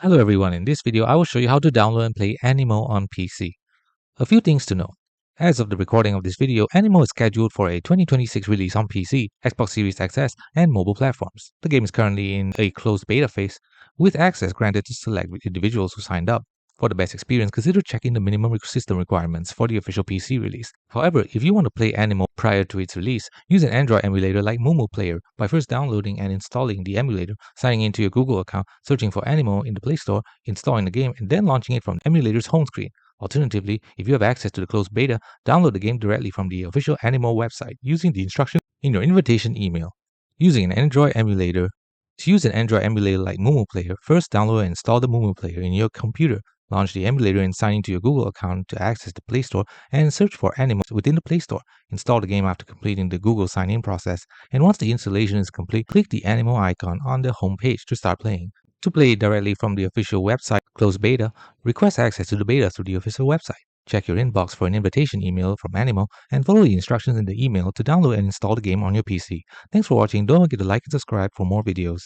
Hello everyone, in this video I will show you how to download and play Aniimo on PC. A few things to know. As of the recording of this video, Aniimo is scheduled for a 2026 release on PC, Xbox Series XS, and mobile platforms. The game is currently in a closed beta phase, with access granted to select individuals who signed up. For the best experience, consider checking the minimum system requirements for the official PC release. However, if you want to play Aniimo prior to its release, use an Android emulator like Moomoo Player by first downloading and installing the emulator, signing into your Google account, searching for Aniimo in the Play Store, installing the game, and then launching it from the emulator's home screen. Alternatively, if you have access to the closed beta, download the game directly from the official Aniimo website using the instructions in your invitation email. Using an Android emulator. To use an Android emulator like Moomoo Player, first download and install the Moomoo Player in your computer. Launch the emulator and sign into your Google account to access the Play Store and search for Aniimo within the Play Store. Install the game after completing the Google sign-in process, and once the installation is complete, click the Aniimo icon on the home page to start playing. To play directly from the official website closed beta, request access to the beta through the official website. Check your inbox for an invitation email from Aniimo and follow the instructions in the email to download and install the game on your PC. Thanks for watching. Don't forget to like and subscribe for more videos.